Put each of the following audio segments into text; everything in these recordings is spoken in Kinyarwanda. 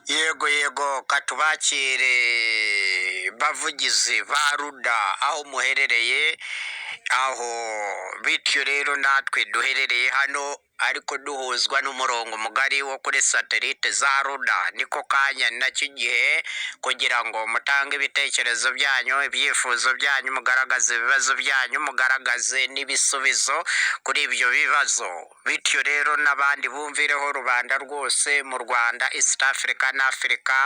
yego katubakire bavugizi ba ruda aho muherereye aho bityo rero natwe duherereye hano ariko duhuzwa n'umurongo mugari wo kuri satelite za ruda niko kanya nacyo gihe kugira ngo mutange ibitekerezo byanyu ibyifuzo byanyu mugaragaze ibibazo byanyu mugaragaze n'ibisubizo kuri ibyo bibazo bityo rero n'abandi bumvireho rubanda rwose mu Rwanda East Africa na Africa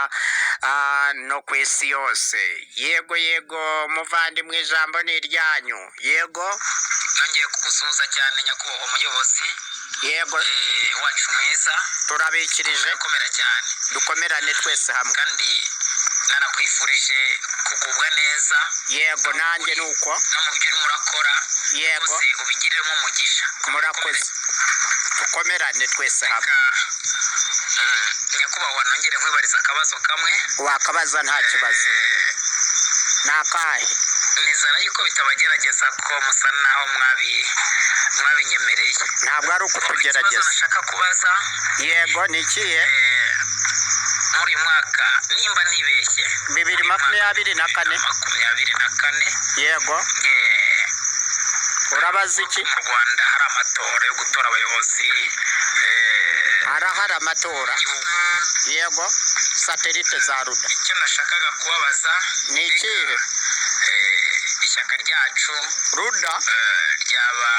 no ku isi yose yego muvandimwe ijambo ni iryanyu yego nongeye kugusuhuza cyane nyakubahwa umuyobozi yego wacu mwiza turabikirije komera cyane dukomerane twese hamwe kandi nanakwifurije kugubwa neza yego nanjye nuko no mu byo urimo urakora yego ubigiremo umugisha murakoze dukomerane twese hamwe nyakubahwa nongere nkwibariza akabazo kamwe wakabaza nta kibazo nakahe nizera yuko bitabagerageza ko musa naho mwabinyemereye ntabwo ari ukutugerageza nashaka kubaza yego ni ikihe muri uyu mwaka nimba nibeshye 2024 yego urabaza iki mu Rwanda hari amatora yo gutora abayobozi hari amatora yego satelite za ruda icyo nashakaga kubabaza ni ikihe ishyaka ryacu ruda ryaba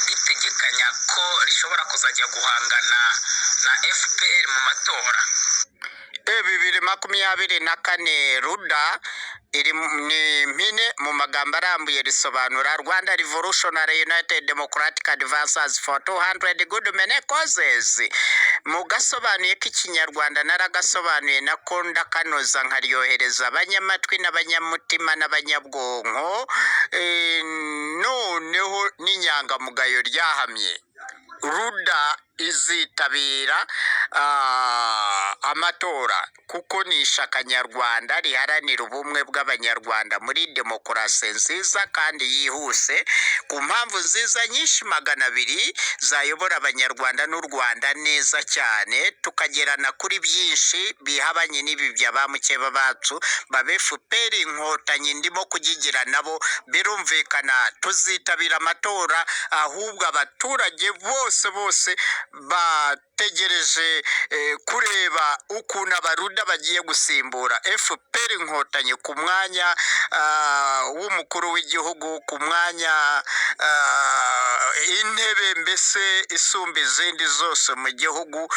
ritegekanya ko rishobora kuzajya guhangana na FPR mu matora 2024 ruda iri ni mpine mu magambo arambuye risobanura Rwanda Revolutionary United Democratic Advances for 200 good many causes mu gasobanuye k'ikinyarwanda naragasobanuye nako ndakanoza nkaryohereza abanyamatwi n'abanyamutima n'abanyabwonko noneho n'inyangamugayo ryahamye ruda izitabira amatora kuko ni ishaka nyarwanda riharanira ubumwe bw'abanyarwanda muri demokarasi nziza kandi yihuse ku mpamvu nziza nyinshi 200 zayobora abanyarwanda n'u Rwanda neza cyane tukagerana kuri byinshi bihabanye n'ibi bya bamukeba bacu babe FPR inkotanyi ndimo kugigira nabo birumvikana tuzitabira amatora ahubwo abaturage bose bategereje kureba ukuntu abaruda bagiye gusimbura FPR inkotanyi ku mwanya w'umukuru w'igihugu ku mwanya intebe mbese isumba izindi zose mu gihugu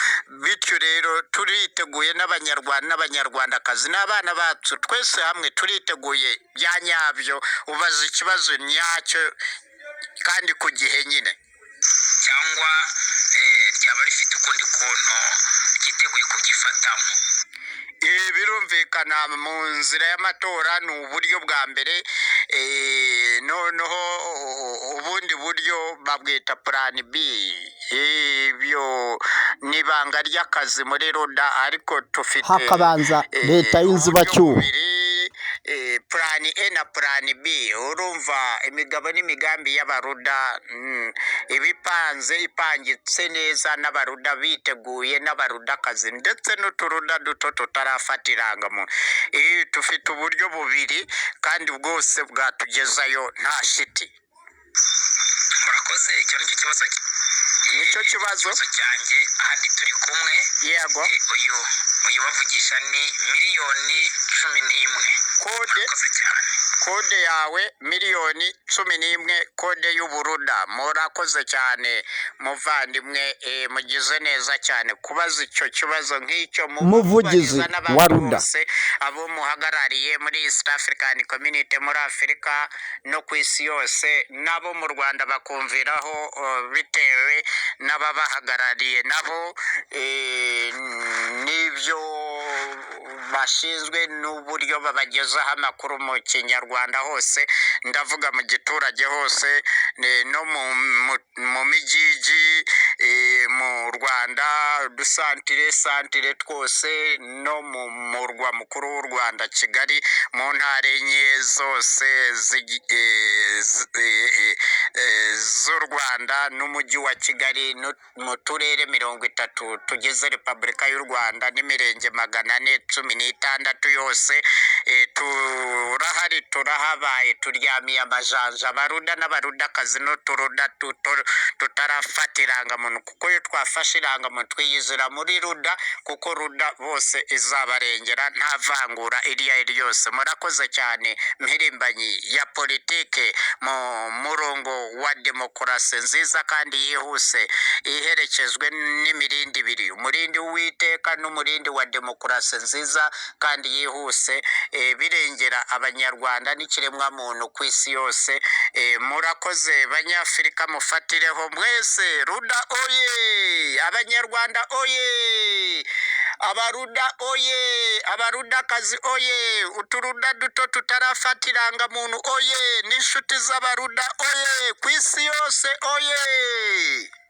bityo rero turiteguye n'abanyarwanda n'abanyarwandakazi n'abana bacu twese hamwe turiteguye bya nyabyo ubaza ikibazo nyacyo kandi ku gihe nyine cyangwa ryaba rifite ukundi kuntu ryiteguye kubyifatamo birumvikana mu nzira y'amatora ni uburyo bwa mbere noneho ubundi buryo babwita plan B ibyo ni ibanga ry'akazi muri ruda ariko tufite hakabanza leta y'inzibacyuho plan A na plan B urumva imigabo n'imigambi y'abaruda ipangitse neza n'abaruda biteguye n'abarudakazi ndetse n'uturuda duto tutarafata irangamuntu tufite uburyo bubiri kandi bwose bwatugezayo nta shiti murakoze icyo nicyo kibazo cyanjye ahandi turi kumwe yego uyu bavugisha ni miliyoni 11 kode yawe miliyoni 11 kode y'uburuda murakoze cyane muvandimwe mugize neza cyane kubaza icyo kibazo nk'icyo muvugizi wa ruda abo muhagarariye muri East African Community muri Afrika no ku isi yose nabo mu Rwanda bakumviraho bitewe n'ababahagarariye nabo n'ibyo bashinzwe n'uburyo babagezaho amakuru mu kinyarwanda hose ndavuga mu giturage hose no mu mijiji mu Rwanda santire twose no mu murwa mukuru w'u Rwanda Kigali, mu ntara enye zose z'u Rwanda n'umujyi wa Kigali, mu turere 30 tugize Repubulika y'u Rwanda n'imirenge 416 yose. Turahari, turahabaye, turyamiye amajanja abaruda n'abarudakazi n'uturuda tutarafata irangamuntu, kuko iyo twafashe irangamuntu twiyizira muri ruda, kuko ruda bose izabarengera nta vangura iriya ari yose. Murakoze cyane mpirimbanyi ya politike mu murongo wa demokarasi nziza kandi yihuse, iherekejwe n'imirindi ibiri, umurindi w'Uwiteka n'umurindi wa demokarasi nziza kandi yihuse, birengera abanyarwanda n'ikiremwa muntu ku isi yose. Murakoze banyafurika, mufatireho mwese. Ruda oye! Abanyarwanda oye! Abaruda oye! Abarudakazi oye! Uturuda duto tutarafata irangamuntu oye! N'inshuti z'abaruda oye! Ku isi yose oye!